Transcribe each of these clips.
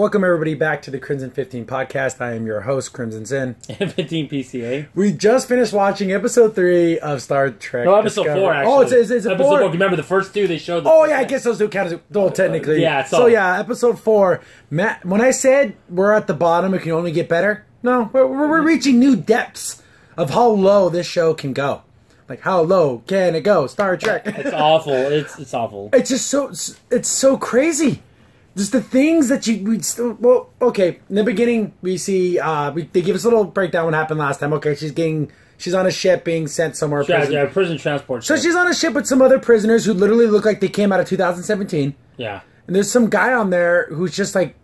Welcome everybody back to the Crimson 15 podcast. I am your host, Crimson Sin. And 15 PCA. We just finished watching episode 3 of Star Trek. No, episode Discovery. 4 actually. Oh, it's episode 4. Remember the first two they showed? Oh yeah, I guess those do count as technically. Yeah. So yeah, episode 4. Matt, when I said we're at the bottom, it can only get better. No, we're reaching new depths of how low this show can go. Like, how low can it go? Star Trek. It's awful. It's awful. It's just so crazy. Just the things that well, okay. In the beginning, we see they give us a little breakdown what happened last time. Okay, she's on a ship being sent somewhere. Prison transport. So she's on a ship with some other prisoners who literally look like they came out of 2017. Yeah. And there's some guy on there who's just like,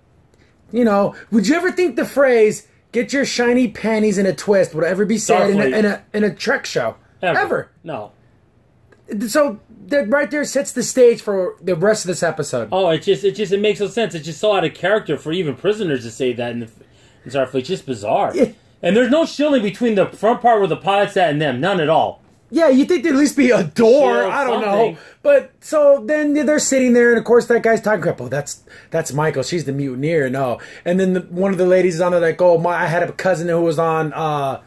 would you ever think the phrase "get your shiny panties in a twist" would ever be said in a Trek show? Ever? No. So that right there sets the stage for the rest of this episode. Oh, it makes no sense. It's just so out of character for even prisoners to say that in Starfleet. It's just bizarre. Yeah. And there's no shielding between the front part where the pilot's at and them. None at all. Yeah, you'd think there'd at least be a door. I don't know. But so then they're sitting there, and of course that guy's talking crap. Oh, that's Michael. She's the mutineer. No. And then one of the ladies is on there like, oh, I had a cousin who was on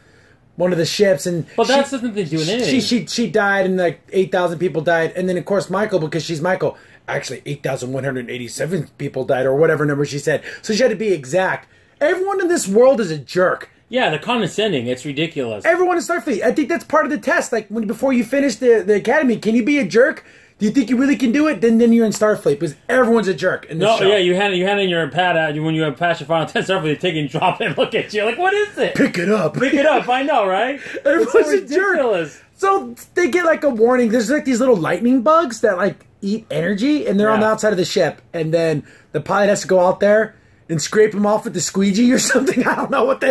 one of the ships, and that's nothing to do with anything. She died, and like 8,000 people died, and then of course Michael, because she's Michael, actually 8,187 people died, or whatever number she said. So she had to be exact. Everyone in this world is a jerk. Yeah, they're condescending. It's ridiculous. Everyone in Starfleet. I think that's part of the test. Like before you finish the academy, can you be a jerk? Do you think you really can do it? Then you're in Starfleet, because everyone's a jerk in this show. Yeah, you hand in your pad when you pass your final test. Starfleet, they take and drop it and look at you like, what is it? Pick it up. Pick it up. I know, right? Everyone's a jerk. So they get like a warning. There's like these little lightning bugs that like eat energy, and they're on the outside of the ship. And then the pilot has to go out there and scrape them off with the squeegee or something. I don't know what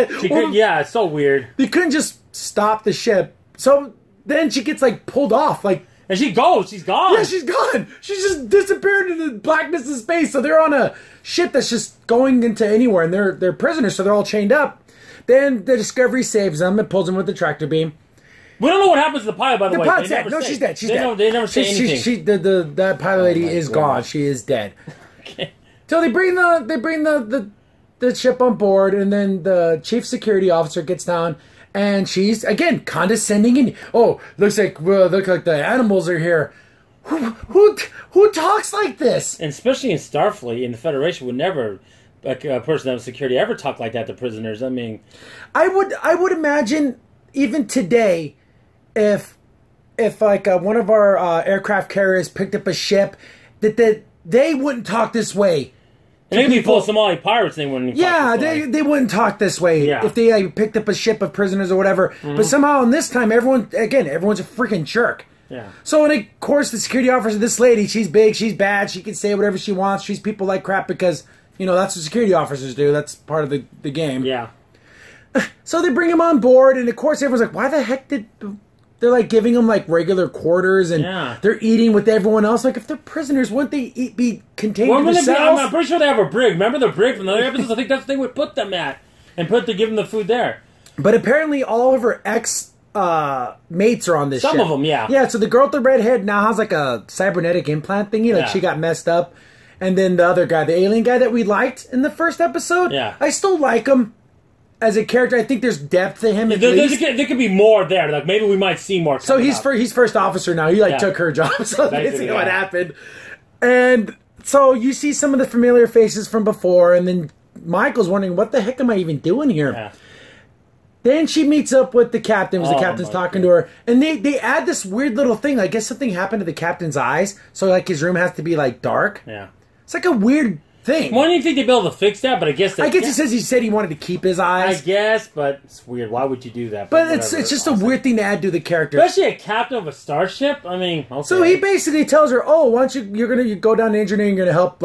yeah, it's so weird. They couldn't just stop the ship. So then she gets like pulled off, like. And she goes. She's gone. Yeah, she's gone. She's just disappeared into the blackness of space. So they're on a ship that's just going into anywhere, and they're prisoners, so they're all chained up. Then the Discovery saves them and pulls them with the tractor beam. We don't know what happens to the pilot, by the way. The pilot's dead. No, she's dead. She's dead. They never say anything. That pilot lady is gone. She is dead. Okay. So they bring the ship on board, and then the chief security officer gets down. And she's, again, condescending. And, looks like the animals are here. Who talks like this? And especially in Starfleet, in the Federation, would never, like a person of security, ever talk like that to prisoners. I mean... I would imagine, even today, if like one of our aircraft carriers picked up a ship, that they wouldn't talk this way. And they could be full of Somali pirates, they wouldn't talk this way. They wouldn't talk this way if they like, picked up a ship of prisoners or whatever. Mm-hmm. But somehow in this time, everyone's a freaking jerk. Yeah. So, and of course, the security officer, this lady, she's big, she's bad, she can say whatever she wants, treats people like crap because, that's what security officers do. That's part of the game. Yeah. So they bring him on board, and of course, everyone's like, why the heck they're like giving them like regular quarters, and they're eating with everyone else. Like if they're prisoners, wouldn't they be contained to themselves? I'm pretty sure they have a brig. Remember the brig from the other episodes? I think that's what they would put them at, and give them the food there. But apparently, all of her ex mates are on this ship. Some of them, yeah. Yeah. So the girl with the red head now has like a cybernetic implant thingy. Like she got messed up, and then the other guy, the alien guy that we liked in the first episode. Yeah. I still like him. As a character, I think there's depth to him. There could be more there. Like maybe we might see more. So he's first officer now. He took her job. So basically, what happened. And so you see some of the familiar faces from before, and then Michael's wondering, "What the heck am I even doing here?" Yeah. Then she meets up with the captain. The captain's talking to her, and they add this weird little thing. I guess something happened to the captain's eyes, so like his room has to be like dark. Yeah, it's like a weird thing. Why do you think they'd be able to fix that? But I guess he said he wanted to keep his eyes. I guess, but it's weird. Why would you do that? But it's just a weird thing to add to the character, especially a captain of a starship. I mean, okay. So he basically tells her, "Oh, why don't you're gonna go down to engineering? You're gonna help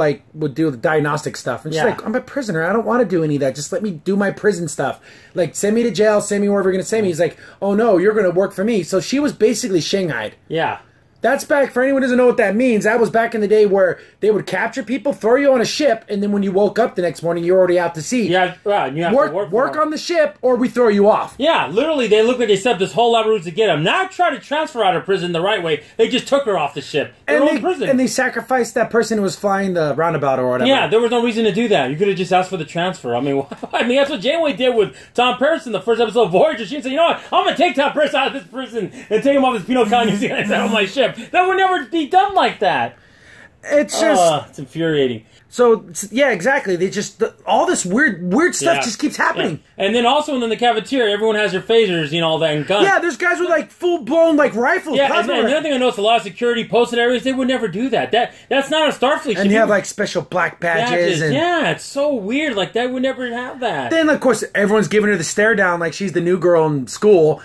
do the diagnostic stuff." And she's like, "I'm a prisoner. I don't want to do any of that. Just let me do my prison stuff. Like send me to jail, send me wherever you're gonna send me." He's like, "Oh no, you're gonna work for me." So she was basically shanghaied. Yeah. That's back, for anyone who doesn't know what that means, that was back in the day where they would capture people, throw you on a ship, and then when you woke up the next morning, you're already out to sea. Yeah, right. You have to work on the ship, or we throw you off. Yeah, literally, they look like they set up this whole lot of routes to get him. Not try to transfer out of prison the right way. They just took her off the ship. And they sacrificed that person who was flying the roundabout or whatever. Yeah, there was no reason to do that. You could have just asked for the transfer. I mean, that's what Janeway did with Tom Paris in the first episode of Voyager. She said, you know what, I'm going to take Tom Paris out of this prison and take him off this penal colony New Zealand and set on my ship. That would never be done like that. It's just... it's infuriating. So, yeah, exactly. They just... all this weird stuff just keeps happening. Yeah. And then also in the cafeteria, everyone has their phasers, all that, and guns. Yeah, there's guys with, like, full-blown, like, rifles. Yeah, and the other thing I noticed, a lot of security posted areas, they would never do that. That's not a Starfleet ship. And you have, like, special black badges. And yeah, it's so weird. Like, they would never have that. Then, of course, everyone's giving her the stare down like she's the new girl in school.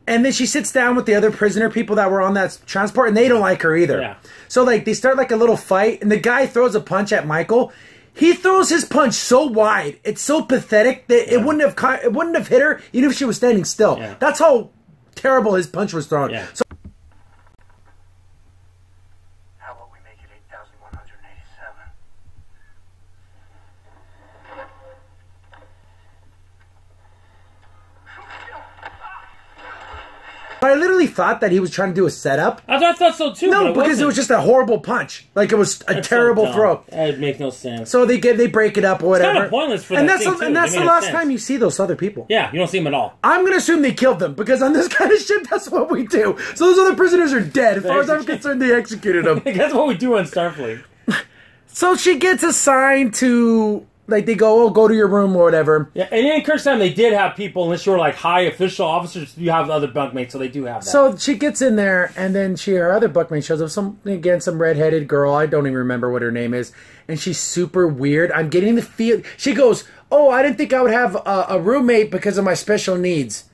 And then she sits down with the other prisoner people that were on that transport, and they don't like her either. Yeah. So, like, they start, like, a little fight, and the guy throws a punch at Michael. He throws his punch so wide, it's so pathetic that it wouldn't have hit her even if she was standing still. Yeah. That's how terrible his punch was thrown. Yeah. So, how about we make it 8,187? I literally thought that he was trying to do a setup. I thought so too. No, because it was just a horrible punch. Like, it was a terrible throw. It makes no sense. So they break it up or whatever. It's kind of pointless for and that that's thing, too. And that's the last time you see those other people. Yeah, you don't see them at all. I'm going to assume they killed them, because on this kind of ship, that's what we do. So those other prisoners are dead. As far as I'm concerned, they executed them. That's what we do on Starfleet. So she gets assigned to... Like, they go to your room or whatever. Yeah, and in Kirk's time, they did have people, unless you were, like, high official officers, you have other bunkmates, so they do have that. So she gets in there, and then her other bunkmate shows up, some redheaded girl, I don't even remember what her name is, and she's super weird. I'm getting the feel... She goes, oh, I didn't think I would have a roommate because of my special needs.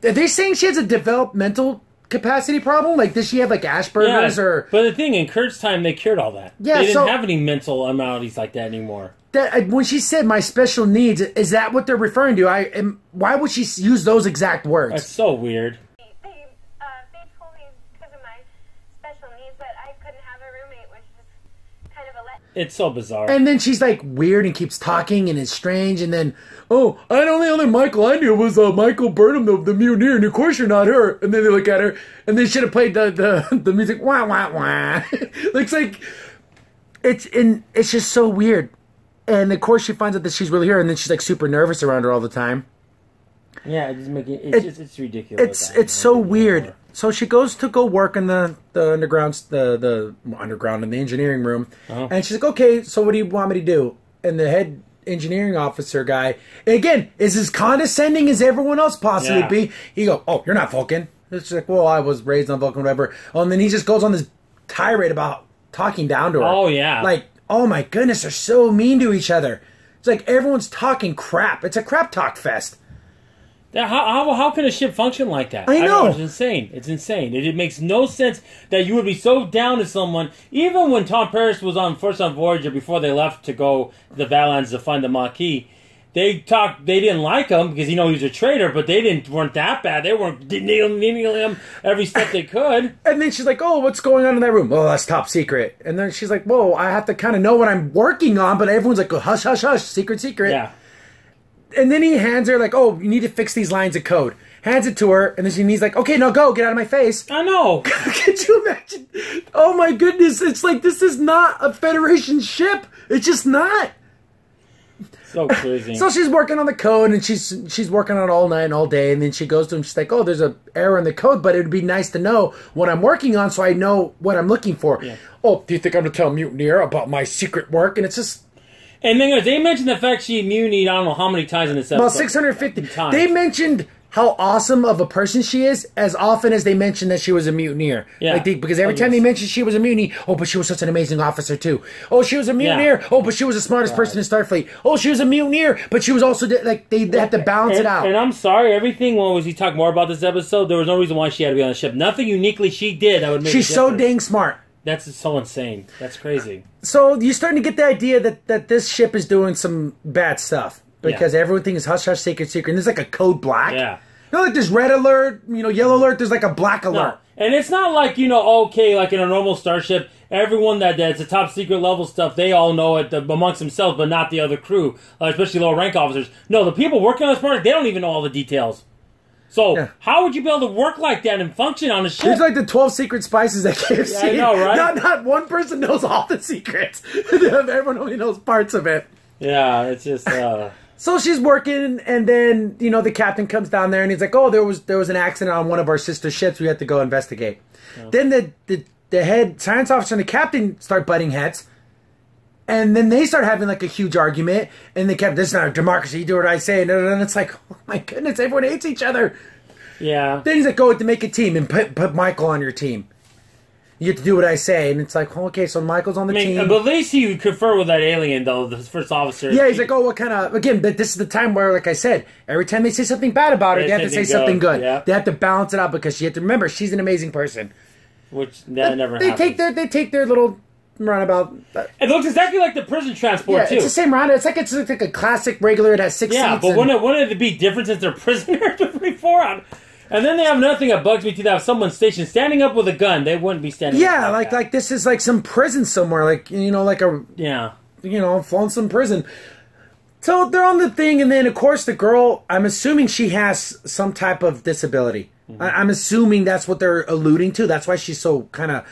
Are they saying she has a developmental capacity problem? Like, does she have, like, Asperger's or... But the thing, in Kurt's time, they cured all that. Yeah, they didn't have any mental anomalies like that anymore. When she said my special needs, is that what they're referring to? Why would she use those exact words? That's so weird. They told me because of my special needs that I couldn't have a roommate, which is kind of a let. It's so bizarre. And then she's like weird and keeps talking and it's strange. And then, oh, the only Michael I knew was Michael Burnham, the mutineer, and of course you're not her. And then they look at her and they should have played the music. Wah wah wah. Looks like it's just so weird. And of course she finds out that she's really her, and then she's like super nervous around her all the time. Yeah, it's ridiculous. It's so weird. So she goes to go work in the underground in the engineering room, and she's like, okay, so what do you want me to do? And the head engineering officer guy, again, is as condescending as everyone else possibly be. He goes, oh, you're not Vulcan. It's like, well, I was raised on Vulcan, whatever. Oh, and then he just goes on this tirade about talking down to her. Oh yeah, like. Oh my goodness, they're so mean to each other. It's like everyone's talking crap. It's a crap talk fest. How can a ship function like that? I know. It's insane. It's insane. It makes no sense that you would be so down to someone. Even when Tom Paris was first on Voyager before they left to go to the Valans to find the Maquis, they didn't like him because he was a traitor, but they weren't that bad. They weren't needling him every step they could. And then she's like, oh, what's going on in that room? Oh, that's top secret. And then she's like, whoa, I have to kind of know what I'm working on, but everyone's like, oh, hush, hush, hush, secret. Yeah. And then he hands her like, oh, you need to fix these lines of code. Hands it to her, and then he's like, okay, now go, get out of my face. I know. Could you imagine? Oh my goodness, it's like, this is not a Federation ship. It's just not. So crazy. So she's working on the code, and she's working on it all night and all day, and then she goes to him, she's like, oh, there's an error in the code, but it would be nice to know what I'm working on so I know what I'm looking for. Yeah. Oh, do you think I'm going to tell Mutineer about my secret work? And it's just... And then they mentioned the fact she mutinied, I don't know how many times in this episode. About 650 times. They mentioned how awesome of a person she is as often as they mentioned that she was a mutineer. Yeah. Because every time they mentioned she was a mutiny, oh, but she was such an amazing officer too. Oh, she was a mutineer. Yeah. Oh, but she was the smartest person in Starfleet. Oh, she was a mutineer, but she was also like they had to balance it out. And I'm sorry, everything. When was he talk more about this episode? There was no reason why she had to be on the ship. Nothing uniquely she did that would make. She's so dang smart. That's so insane. That's crazy. So you're starting to get the idea that this ship is doing some bad stuff because everything is hush hush, secret, secret. And there's like a code black. Yeah. No, like there's red alert, yellow alert. There's like a black alert. No. And it's not like, okay, like in a normal starship, everyone that's a top secret level stuff, they all know it amongst themselves, but not the other crew, especially lower rank officers. No, the people working on this project, they don't even know all the details. So, How would you be able to work like that and function on a ship? It's like the 12 secret spices at KFC. Yeah, I know, right? Not one person knows all the secrets. Everyone only knows parts of it. Yeah, it's just... So she's working, and then, the captain comes down there, and he's like, oh, there was an accident on one of our sister ships. We have to go investigate. Yeah. Then the head science officer and the captain start butting heads. And then they start having, like, a huge argument. And the captain, this is not a democracy. You do what I say. And it's like, oh, my goodness, everyone hates each other. Yeah. Then he's like, go to make a team and put Michael on your team. You have to do what I say. And it's like, okay, so Michael's on the team. But at least he would confer with that alien, though, the first officer. Yeah, he's like, oh, what kind of... Again, but this is the time where, like I said, every time they say something bad about her, they have to say something good. Yeah. They have to balance it out because you have to remember, she's an amazing person. Which never happens. They take their little... Roundabout. It looks exactly like the prison transport too. It's the same roundabout. It's like a classic regular. It has 6 seats. Yeah, but wouldn't it be different since they're prisoners before? And then they have another thing that bugs me too. They have someone stationed standing up with a gun. They wouldn't be standing. Yeah, up like this is like some prison somewhere. Like like a Folsom prison. So they're on the thing, and then of course the girl. I'm assuming she has some type of disability. Mm-hmm. I'm assuming that's what they're alluding to. That's why she's so kind of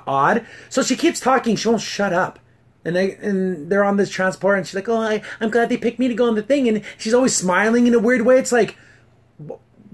odd. So she keeps talking. She won't shut up. And they're on this transport, and she's like, oh, I'm glad they picked me to go on the thing. And she's always smiling in a weird way. It's like,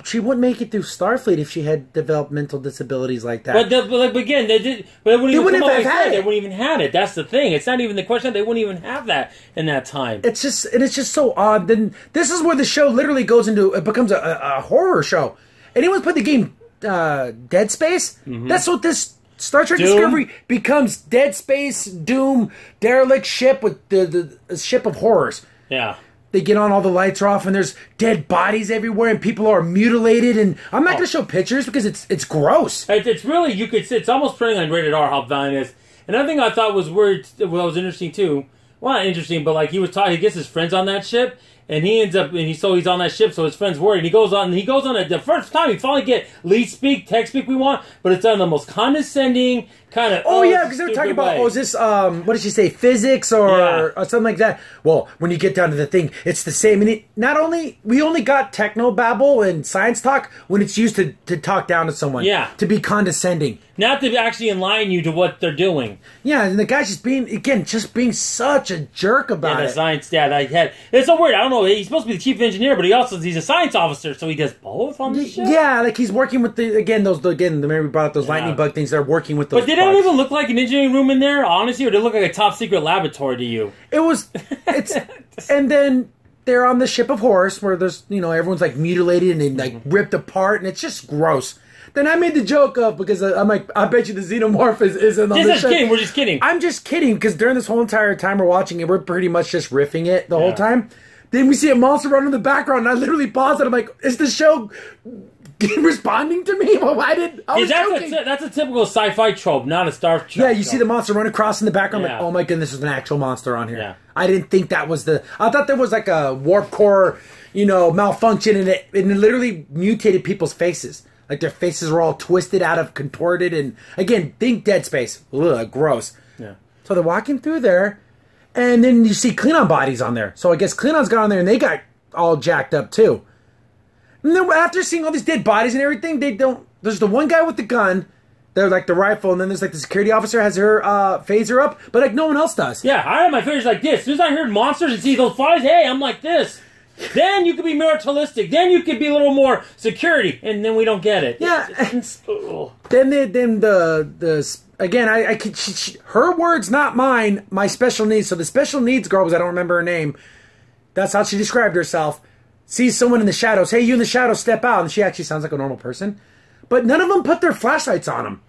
she wouldn't make it through Starfleet if she had developmental disabilities like that. But again, they did. But they wouldn't even have it. They wouldn't even have it. That's the thing. It's not even the question. They wouldn't even have that in that time. It's just so odd. Then this is where the show literally goes into. It becomes a horror show. Anyone's played the game Dead Space? Mm-hmm. That's what this Star Trek Discovery becomes. Dead Space, Doom, Derelict ship with the ship of horrors. Yeah. They get on, all the lights are off, and there's dead bodies everywhere, and people are mutilated. And I'm not going to show pictures because it's gross. It's really, it's almost printing on rated R how violent it is. Another thing I thought was weird, was interesting too. Well, not interesting, but like he gets his friends on that ship. And he ends up, he's on that ship, so his friend's worried. And he goes on the first time we finally get lead speak, text speak we want, but it's done the most condescending kind of. Oh yeah, because they're talking about, is this what did she say, physics or something like that? Well, when you get down to the thing, it's the same. And we only got techno babble and science talk when it's used to talk down to someone. Yeah, to be condescending, not to actually align you to what they're doing. Yeah, and the guy's just being such a jerk about it. The science dad I had. It's so weird. I don't know. He's supposed to be the chief engineer, but he's a science officer, so he does both on the ship. Yeah, like he's working with remember we brought up those lightning bug things. They're working with those. But they don't even look like an engineering room in there, honestly, or they look like a top secret laboratory to you. And then they're on the ship of horrors where there's everyone's like mutilated and like ripped apart, and it's just gross. Then I made the joke of, because I'm like, I bet you the xenomorph isn't on the ship. Kidding. We're just kidding. I'm just kidding, because during this whole entire time we're watching it, we're pretty much just riffing it the whole time. Then we see a monster run in the background, and I literally paused it. I'm like, is the show responding to me? Well, that's a typical sci-fi trope, not a Star Trek. Yeah, you see the monster run across in the background. I'm like, oh my goodness, there's an actual monster on here. Yeah. I didn't think that was I thought there was like a warp core, malfunction, and it literally mutated people's faces. Like their faces were all twisted out of contorted, and again, think Dead Space. Ugh, gross. Yeah. So they're walking through there, and then you see Klingon bodies on there. So I guess Klingons got on there, and they got all jacked up too. And then after seeing all these dead bodies and everything, there's the one guy with the gun, they're like the rifle, and then there's like the security officer has her phaser up, but like no one else does. Yeah, I have my phaser like this. As soon as I heard monsters and see those flies, hey, I'm like this. Then you could be militaristic. Then you could be a little more security, and then we don't get it. Yeah. Then again, her words, not mine. My special needs. So the special needs girl, because I don't remember her name. That's how she described herself. Sees someone in the shadows. Hey, you in the shadows, step out. And she actually sounds like a normal person. But none of them put their flashlights on them.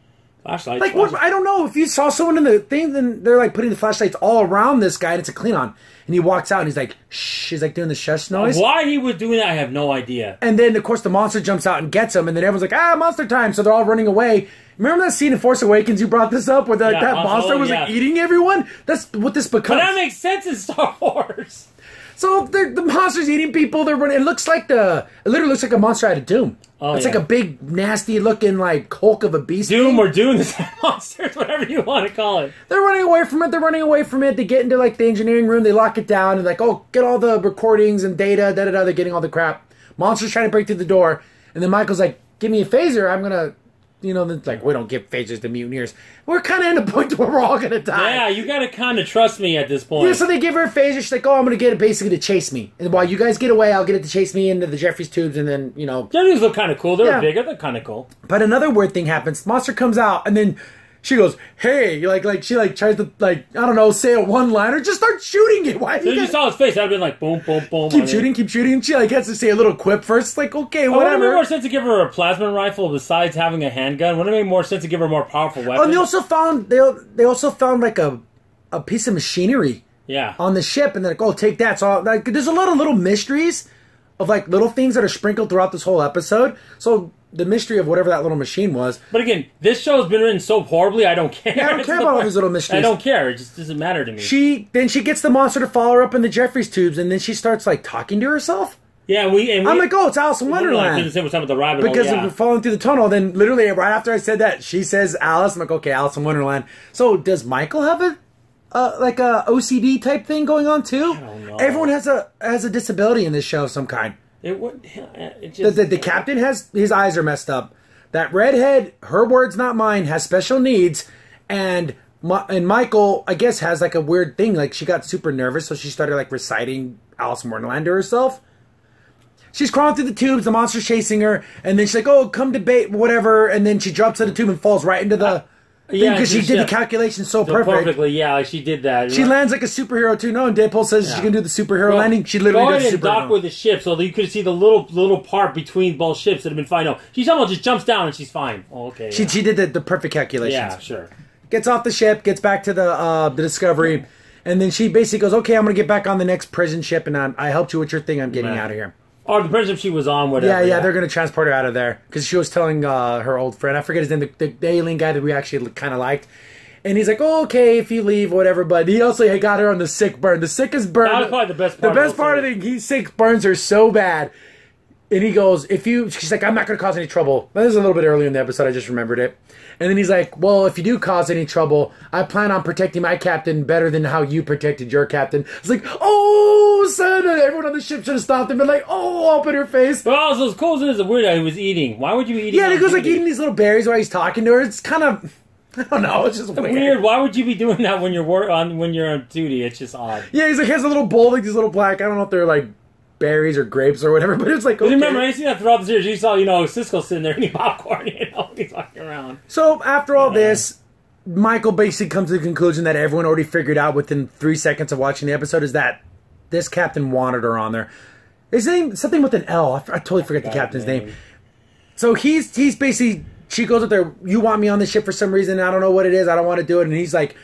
Flashlights? Like, what? I don't know. If you saw someone in the thing, then they're like putting the flashlights all around this guy, and it's a Klingon. And he walks out, and he's like, shh. He's like doing the shush noise. Why he was doing that, I have no idea. And then, of course, the monster jumps out and gets him, and then everyone's like, monster time. So they're all running away. Remember that scene in Force Awakens? You brought this up where that monster was like eating everyone? That's what this becomes. But that makes sense in Star Wars. So the monster's eating people. They're running. It literally looks like a monster out of Doom. Oh, it's like a big, nasty looking like Hulk of a beast. Doom or Doom, the same monsters, whatever you want to call it. They're running away from it. They get into like the engineering room. They lock it down and like, oh, get all the recordings and data. They're getting all the crap. Monster's trying to break through the door, and then Michael's like, "Give me a phaser. I'm gonna." Like, we don't give phasers to mutineers. We're kind of in the point where we're all going to die. Yeah, you got to kind of trust me at this point. Yeah, so they give her a phaser. She's like, oh, I'm going to get it basically to chase me. And while you guys get away, I'll get it to chase me into the Jeffries tubes and then, Jeffries look kind of cool. They're bigger. They're kind of cool. But another weird thing happens. Monster comes out and then she goes, hey, she tries to, I don't know, say a one-liner. Just start shooting it. Why? So you saw his face. I'd have been like, boom, boom, boom. Keep shooting. She, has to say a little quip first. It's like, okay, whatever. Wouldn't it make more sense to give her a plasma rifle besides having a handgun? Wouldn't it make more sense to give her a more powerful weapon? Oh, and they also found, like, a piece of machinery on the ship. And they're like, oh, take that. So, like, there's a lot of little mysteries of, like, little things that are sprinkled throughout this whole episode. So the mystery of whatever that little machine was. But again, this show has been written so horribly, I don't care. Yeah, I don't care about all these little mysteries. I don't care. It just doesn't matter to me. She gets the monster to follow her up in the Jeffries tubes, and then she starts, like, talking to herself. Yeah, I'm like, oh, it's Alice in Wonderland. I couldn't say what's up with the rabbit hole. Because we're falling through the tunnel. Then literally right after I said that, she says Alice. I'm like, okay, Alice in Wonderland. So does Michael have a OCD type thing going on too? I don't know. Everyone has a disability in this show of some kind. The captain his eyes are messed up. That redhead, her words not mine, has special needs, and Michael, I guess, has like a weird thing. Like she got super nervous, so she started like reciting Alice in Wonderland to herself. She's crawling through the tubes, the monster's chasing her, and then she's like, "Oh, come debate, whatever." And then she drops out of the tube and falls right into the thing because she did the calculations so perfectly. Yeah, like she did that. She lands like a superhero too. No, and Deadpool says she can do the superhero landing. She literally does the superhero. Dock with the ship, so you could see the little part between both ships that have been fine. No, she almost just jumps down and she's fine. Oh, okay. She did the perfect calculations. Yeah, sure. Gets off the ship, gets back to the Discovery, and then she basically goes, "Okay, I'm gonna get back on the next prison ship, and I helped you with your thing. I'm getting out of here." Or the prison she was on, whatever. Yeah, they're going to transport her out of there. Because she was telling her old friend, I forget his name, the alien guy that we actually kind of liked. And he's like, oh, okay, if you leave, whatever. But he also got her on the sick burn. The sickest burn. That was probably the best part. The best part of it, he's sick burns her so bad. And he goes, she's like, I'm not going to cause any trouble. This is a little bit earlier in the episode, I just remembered it. And then he's like, well, if you do cause any trouble, I plan on protecting my captain better than how you protected your captain. It's like, oh, son, and everyone on the ship should have stopped and been like, oh, up in her face. But also, as cool as it is, weird that he was eating. Why would you be eating? Yeah, he goes like eating these little berries while he's talking to her. It's kind of, I don't know, it's just weird. Why would you be doing that when you're on duty? It's just odd. Yeah, he's like, he has a little bowl, like these little black, I don't know if they're like berries or grapes or whatever, but it's like, okay. Remember, I see that throughout the series. You saw, Cisco sitting there eating popcorn, he's walking around. So, after all this, Michael basically comes to the conclusion that everyone already figured out within 3 seconds of watching the episode is that this captain wanted her on there. His name, something with an L. I totally forget the captain's name. So, he's basically, she goes up there, you want me on the ship for some reason, I don't know what it is, I don't want to do it, and he's like,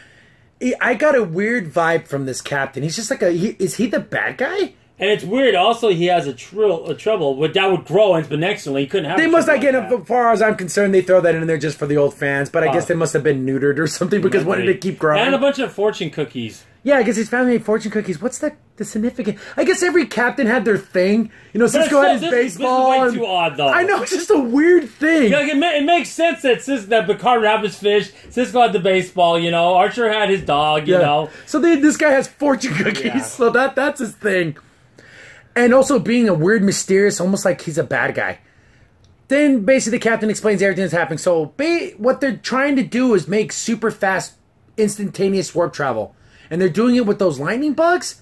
I got a weird vibe from this captain. He's just like is he the bad guy? And it's weird. Also, he has a trouble with that would grow exponentially. He couldn't have. They must, again, as far as I'm concerned, they throw that in there just for the old fans. But I guess they must have been neutered or something because when did it keep growing? And a bunch of fortune cookies. Yeah, I guess his family made fortune cookies. What's the significance? I guess every captain had their thing. Cisco had his baseball. This is way too odd, though. I know, it's just a weird thing. Like, it makes sense that Picard would have his fish, Cisco had the baseball, Archer had his dog, you know. So this guy has fortune cookies, so that's his thing. And also being a weird, mysterious, almost like he's a bad guy. Then basically the captain explains everything that's happening. So what they're trying to do is make super fast, instantaneous warp travel. And they're doing it with those lightning bugs.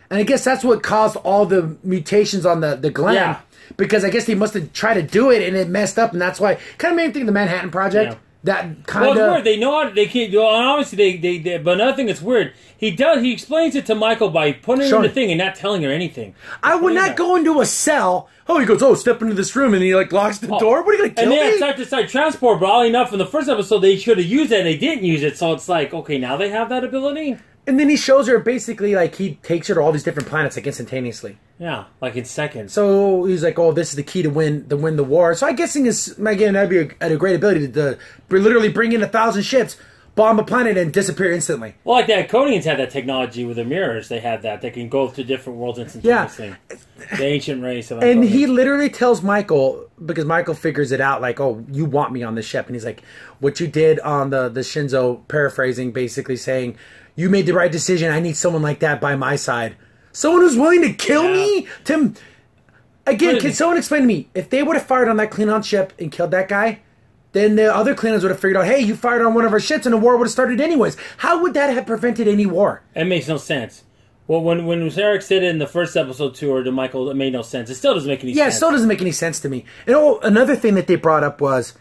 And I guess that's what caused all the mutations on the gland. Yeah. Because I guess they must have tried to do it and it messed up. And that's why, kind of made me think of the Manhattan Project. Yeah. That kind of... Well, it's weird. They know how they can't... Well, obviously, they but another thing that's weird, he explains it to Michael by putting her in the thing and not telling her anything. I would not go into a cell. Oh, he goes, step into this room, and he, locks the door? What are you going to kill me? And they had side-to-side transport, but oddly enough, in the first episode, they should have used it, and they didn't use it, so it's like, okay, now they have that ability? And then he shows her basically, he takes her to all these different planets, instantaneously. Yeah, in seconds. So he's like, this is the key to win the war. So I'm guessing, again, that'd be a great ability to literally bring in 1,000 ships. bomb a planet and disappear instantly. Well, like the Iconians had that technology with the mirrors. They had that. They can go to different worlds instantaneously. Yeah. The ancient race of Iconians. And he literally tells Michael, because Michael figures it out, like, oh, you want me on the ship. And he's like, what you did on the Shinzo, paraphrasing, basically saying, you made the right decision. I need someone like that by my side. Someone who's willing to kill me? Tim, again, can someone explain to me, if they would have fired on that Klingon ship and killed that guy, then the other Klingons would have figured out, hey, you fired on one of our ships and the war would have started anyways. How would that have prevented any war? It makes no sense. Well, when Eric said it in the first episode to her, to Michael, it made no sense. It still doesn't make any sense. Yeah, it still doesn't make any sense to me. And another thing that they brought up was,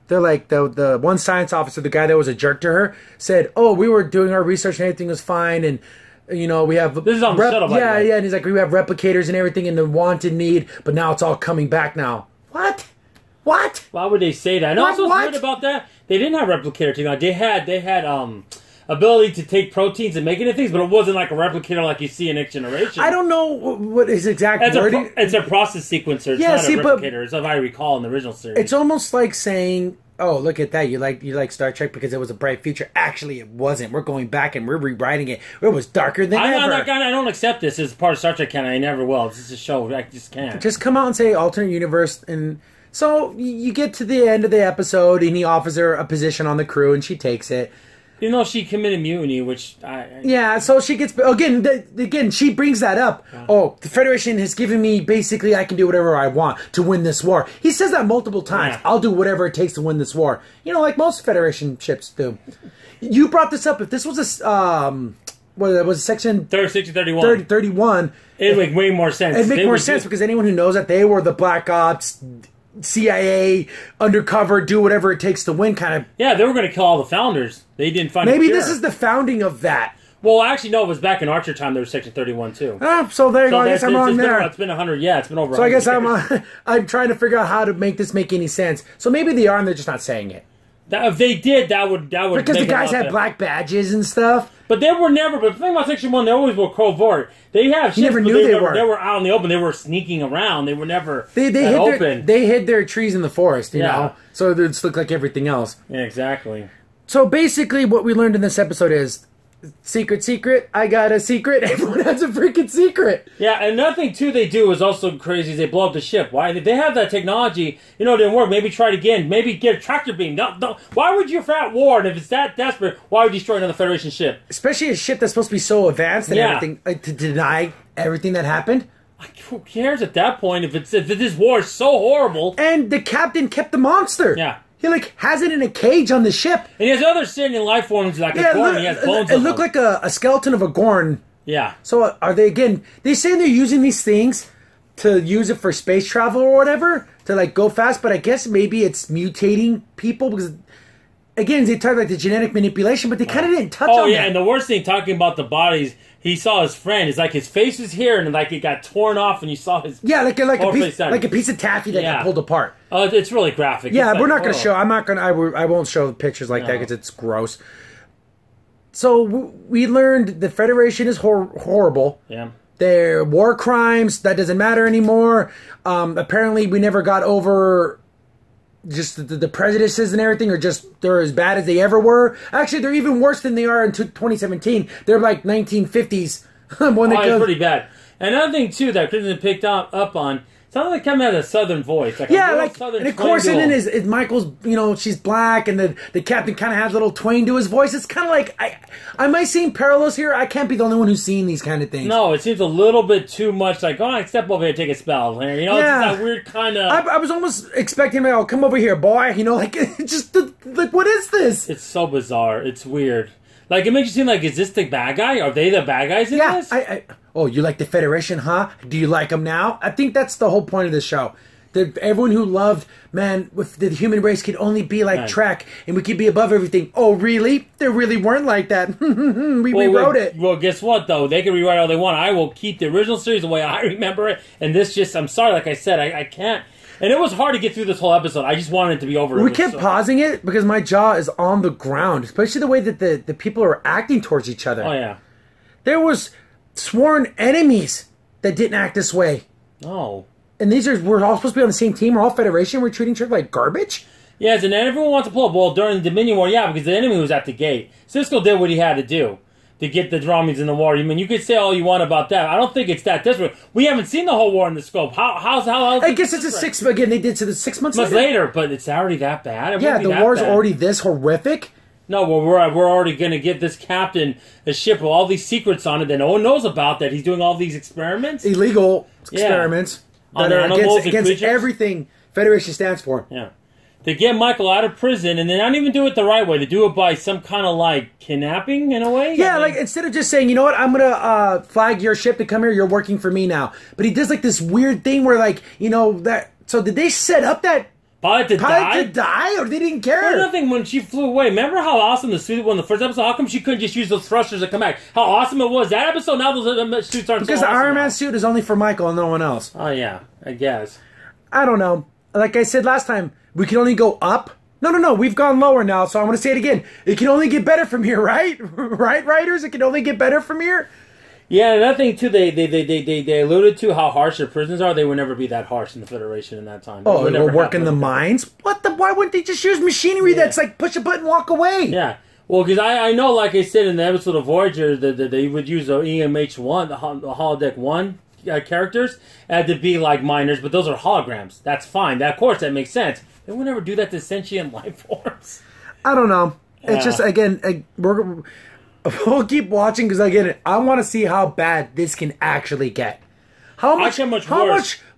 they're like, the one science officer, the guy that was a jerk to her, said, oh, we were doing our research and everything was fine, and, you know, we have... This is on the shuttle, by the way. Yeah, and he's like, we have replicators and everything in the wanted need, but now it's all coming back now. What? Why would they say that? And also what's weird about that, they didn't have replicator technology. They had ability to take proteins and make it into things, but it wasn't like a replicator like you see in Next Generation. I don't know what his exact wording... It's a process sequencer. It's not a replicator, as I recall in the original series. It's almost like saying, oh, look at that, you like Star Trek because it was a bright future. Actually, it wasn't. We're going back and we're rewriting it. It was darker than ever. I don't accept this as part of Star Trek canon. I never will. It's just a show. I just can't. Just come out and say alternate universe, and... So, you get to the end of the episode, and he offers her a position on the crew, and she takes it. You know, she committed mutiny, which... Yeah, so she gets... Again, she brings that up. Yeah. Oh, the Federation has given me, basically, I can do whatever I want to win this war. He says that multiple times. Yeah. I'll do whatever it takes to win this war. You know, like most Federation ships do. You brought this up. If this was a... What was section... 31. 31. It'd make way more sense. It'd make more sense, because anyone who knows that they were the Black Ops... CIA, undercover, do whatever it takes to win kind of... Yeah, they were going to kill all the founders. They didn't find Maybe this is the founding of that. Well, actually, no, it was back in Archer time. There was Section 31, too. So there you go. I guess I'm wrong there. It's been 100, yeah, it's been over 100 So I guess I'm trying to figure out how to make this make any sense. So maybe they are, and they're just not saying it. If they did, that would because the guys had black badges and stuff. But they were never. But the thing about Section 1, they always were covert. They have ships, never knew they were. They were out in the open. They were sneaking around. They were never they open. They hid their trees in the forest, you know, so it would look like everything else. Yeah, exactly. So basically, what we learned in this episode is secret. I got a secret. Everyone has a freaking secret. Yeah, and another thing too they do is also crazy. Is they blow up the ship. Why? If they have that technology, you know, it didn't work. Maybe try it again. Maybe get a tractor beam. Don't. Why would you fight war? And if it's that desperate, why would you destroy another Federation ship? Especially a ship that's supposed to be so advanced and everything to deny everything that happened. Like, who cares at that point if this war is so horrible? And the captain kept the monster. Yeah. He has it in a cage on the ship. And he has other sentient life forms like a Gorn. He has bones. It looked like a skeleton of a Gorn. Yeah. So are they they say they're using these things to use it for space travel or whatever to go fast, but I guess maybe it's mutating people because again they talk like the genetic manipulation, but they kind of didn't touch on that. Oh yeah, and the worst thing talking about the bodies. He saw his friend. It's like his face was here, and like it got torn off, and you saw his like a piece of taffy that got pulled apart. Oh, it's really graphic. Yeah, we're not going to show. I'm not going. I won't show pictures like that because it's gross. So we learned the Federation is horrible. Yeah, they're war crimes. That doesn't matter anymore. Apparently, we never got over. Just the prejudices and everything are they're as bad as they ever were. Actually, they're even worse than they are in 2017. They're like 1950s. It's pretty bad. Another thing, too, that Kristen picked up on, sounds like coming out of a southern voice. And of course, and then is Michael's, she's black, and the captain kind of has a little twang to his voice. It's kind of like, I might seem parallels here. I can't be the only one who's seeing these kind of things. No, it seems a little bit too much like, I step over here and take a spell. It's that weird kind of... I was almost expecting him, come over here, boy. What is this? It's so bizarre. It's weird. It makes you seem like, is this the bad guy? Are they the bad guys in this? Oh, you like the Federation, huh? Do you like them now? I think that's the whole point of the show. Everyone who loved, if the human race could only be like Trek, and we could be above everything. Oh, really? They really weren't like that. we rewrote it. Well, guess what, though? They can rewrite all they want. I will keep the original series the way I remember it, and this I'm sorry, like I said, I can't. And it was hard to get through this whole episode. I just wanted it to be over. We kept pausing it because my jaw is on the ground, especially the way that the people are acting towards each other. Oh, yeah. There was sworn enemies that didn't act this way. Oh. And we're all supposed to be on the same team. We're all Federation. We're treating each other like garbage. Yes, and then everyone wants to pull up. Well, during the Dominion War, yeah, because the enemy was at the gate. Cisco did what he had to do to get the Romulans in the war. I mean, you could say all you want about that. I don't think it's that desperate. We haven't seen the whole war in the scope. How else? I guess it's a 6. Again, they did to the 6 months later, but it's already that bad. Yeah, the war's already this horrific. No, well, we're already going to give this captain a ship with all these secrets on it that no one knows about. That he's doing all these experiments, illegal experiments that are against everything Federation stands for. Yeah. They get Michael out of prison, and they don't even do it the right way. They do it by some kind of, like, kidnapping, in a way? Yeah, like, instead of just saying, you know what, I'm going to flag your ship to come here, you're working for me now. But he does, like, this weird thing where, like, you know, that... So did they set up that pilot to die, or they didn't care? Well, nothing when she flew away. Remember how awesome the suit was in the first episode? How come she couldn't just use those thrusters to come back? How awesome it was. That episode, now those suits aren't because so the awesome Iron Man now. suit is only for Michael and no one else. Oh, yeah, I guess. I don't know. Like I said last time, we can only go up. No, we've gone lower now, so I want to say it again. It can only get better from here, right? Right, writers? It can only get better from here? Yeah, another thing, too, they alluded to how harsh their prisons are. They would never be that harsh in the Federation in that time. Oh, we're working the mines? Why wouldn't they just use machinery that's like push a button, walk away? Yeah. Well, because I know, like I said in the episode of Voyager, that they would use the EMH-1, the Holodeck 1 characters, to be like miners, but those are holograms. That's fine. Of course, that makes sense. They would never do that to sentient life forms. I don't know. It's just, again, we'll keep watching because, again, I want to see how bad this can actually get. How much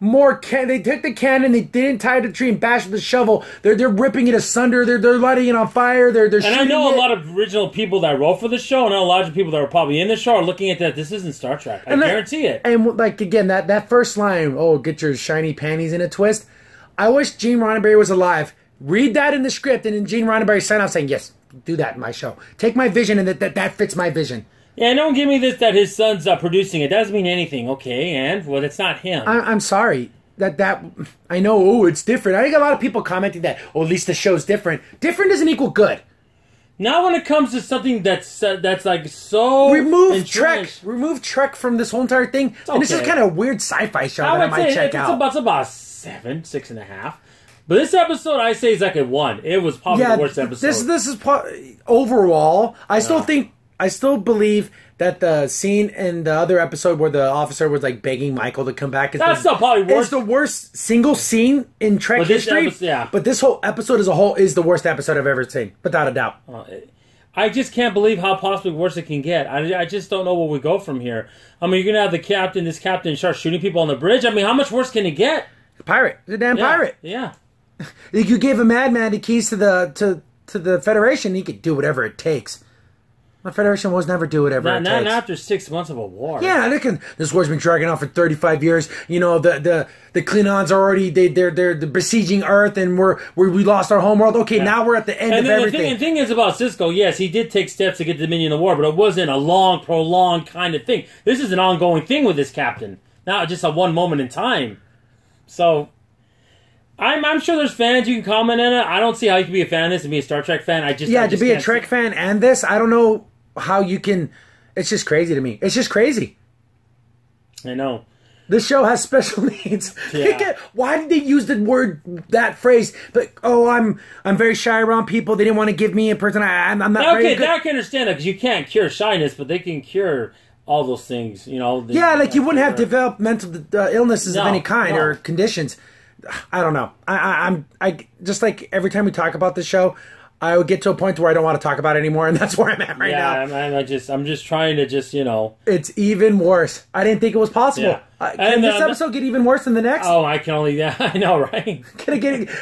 more can they take the cannon? They didn't tie it to the tree and bash with the shovel. They're ripping it asunder. They're lighting it on fire. They're and I know a lot of original people that wrote for the show, and a lot of people that are probably in the show are looking at that. This isn't Star Trek. I guarantee it. And like again, that first line, "Oh, get your shiny panties in a twist." I wish Gene Roddenberry was alive. Read that in the script, and then Gene Roddenberry sign off saying, "Yes, do that in my show. Take my vision, and that fits my vision." Yeah, don't give me this that his son's producing it. That doesn't mean anything. Okay, and well, it's not him. I'm sorry that I know. Oh, it's different. I think a lot of people commenting that. Oh, at least the show's different. Different doesn't equal good. Not when it comes to something that's like so remove Trek from this whole entire thing, and this is kind of a weird sci-fi show that I might check out. It's about 7, 6.5. But this episode, I say, is like a 1. It was probably the worst episode. This is overall. I still believe that the scene in the other episode where the officer was like begging Michael to come back is still probably worse. It's the worst single scene in Trek history. But this whole episode as a whole is the worst episode I've ever seen, without a doubt. I just can't believe how possibly worse it can get. I just don't know where we go from here. I mean, you're gonna have this captain start shooting people on the bridge. I mean, how much worse can it get? Pirate, the damn pirate. Yeah. You gave a madman the keys to the Federation. He could do whatever it takes. The Federation was never do whatever it takes. Not after 6 months of a war. Yeah, this war's been dragging on for 35 years. You know, the Klingons are already they're besieging Earth, and we lost our homeworld. Okay, now we're at the end of everything. The thing is about Cisco, yes, he did take steps to get Dominion in the war, but it wasn't a long, prolonged kind of thing. This is an ongoing thing with this captain, not just a one moment in time. So, I'm sure there's fans you can comment on it. I don't see how you can be a fan of this and be a Star Trek fan. To be a Trek fan and this, I don't know how you can. It's just crazy to me. It's just crazy. I know. This show has special needs. Yeah. Why did they use that phrase? But I'm very shy around people. They didn't want to give me a person. I'm not very good. Okay, I can understand that because you can't cure shyness, but they can cure all those things. You know. You wouldn't have developmental illnesses of any kind or conditions. I don't know. I just like every time we talk about this show, I would get to a point where I don't want to talk about it anymore, and that's where I'm at right now. Yeah, I'm just trying to It's even worse. I didn't think it was possible. Yeah. Can this episode get even worse than the next? Oh, I can only. Yeah, I know, right?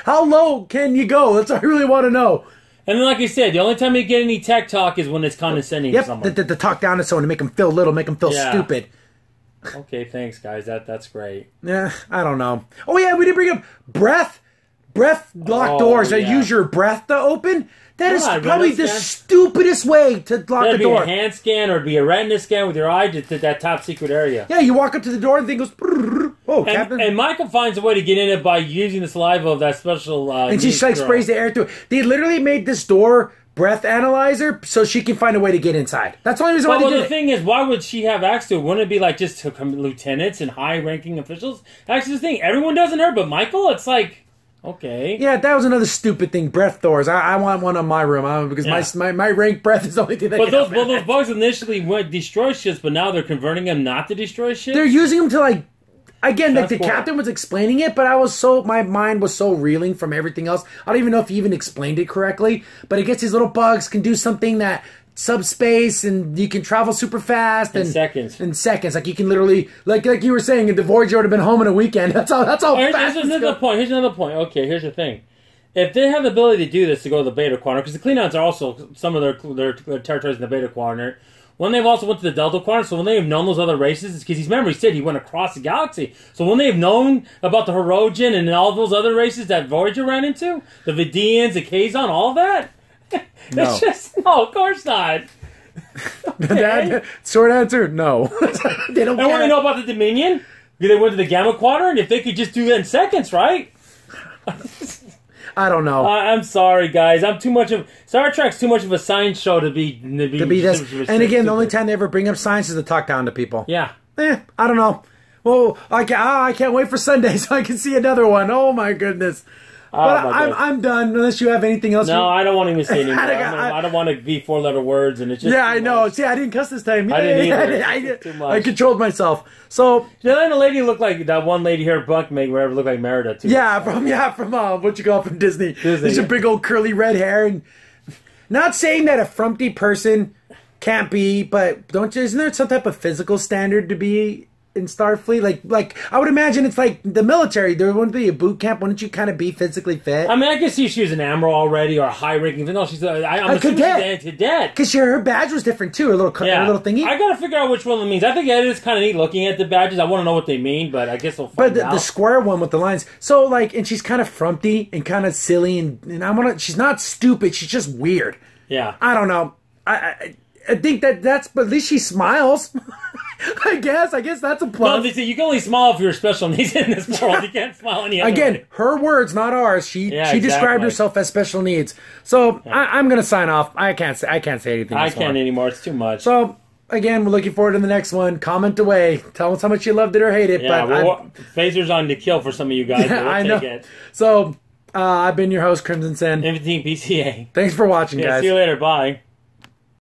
How low can you go? That's what I really want to know. And then, like I said, the only time you get any tech talk is when it's condescending to someone. The talk down to someone to make them feel little, make them feel stupid. Okay, thanks, guys. That's great. Yeah, I don't know. Oh, yeah, we didn't bring up breath lock doors that use your breath to open. That is probably the stupidest way to lock the door. It'd be a hand scan or it'd be a retina scan with your eye to that top secret area. Yeah, you walk up to the door and the thing goes, oh, Captain. And Michael finds a way to get in it by using the saliva of that special and she sprays the air through it. They literally made this door breath analyzer so she can find a way to get inside. That's the only reason why they did it. The thing is, why would she have access to it? Wouldn't it be like just to lieutenants and high-ranking officials? Actually, the thing, everyone doesn't her, but Michael, it's like... Okay. Yeah, that was another stupid thing. Breath Thors. I want one on my room because my rank breath is the only thing that. But those bugs initially went destroy ships, but now they're converting them not to destroy ships. They're using them to like. Again, like the captain was explaining it, but my mind was so reeling from everything else. I don't even know if he even explained it correctly. But I guess these little bugs can do something that subspace, and you can travel super fast in seconds. In seconds, like you can literally, like you were saying, the Voyager would have been home in a weekend. That's all. Here's another point. Okay, here's the thing. If they have the ability to do this to go to the Beta Quadrant, because the Klingons are also some of their territories in the Beta Quadrant. When they've also went to the Delta Quadrant, so when they have known those other races, it's because he said he went across the galaxy. So when they've known about the Hirogen and all those other races that Voyager ran into, the Vidians, the Kazon, all that, it's just, no, of course not. Okay. Short answer, no. They don't care. And when they know about the Dominion, they went to the Gamma Quadrant, if they could just do that in seconds, right? I don't know. I'm sorry, guys. Star Trek's too much of a science show to be this. And again, the only time they ever bring up science is to talk down to people. Yeah. I don't know. Well, I can't wait for Sunday so I can see another one. Oh my goodness. But I'm done unless you have anything else. No, I don't want to even say anymore. I don't want to be 4-letter words, and it's just. Yeah, I know. Much. See, I didn't cuss this time. I didn't either. Too much. I controlled myself. So then the lady looked like that one lady here, Buck, wherever looked like Merida too. Yeah, from what you call from Disney. There's a big old curly red hair, and not saying that a frumpy person can't be, but isn't there some type of physical standard to be in Starfleet? Like I would imagine it's like the military. There wouldn't be a boot camp. Wouldn't you kind of be physically fit? I mean, I can see she was an admiral already or a high ranking. Even though she's I'm assuming she's a cadet. Because her badge was different too. Her little thingy. I gotta figure out which one it means. I think it is kind of neat looking at the badges. I want to know what they mean, but I guess we'll find out. But the square one with the lines. So and she's kind of frumpy and kind of silly, and she's not stupid. She's just weird. Yeah. I don't know. I think that's, but at least she smiles. I guess that's a plus. No, they say you can only smile if you're special needs in this world. You can't smile any other way. Her words, not ours. She described herself as special needs. So I'm gonna sign off. I can't say anything. I can't anymore. It's too much. So again, we're looking forward to the next one. Comment away. Tell us how much you loved it or hate it. Yeah, phasers on to kill for some of you guys. Yeah, I know. It. So I've been your host, Crimson Sin. 15 PCA. Thanks for watching, guys. See you later. Bye.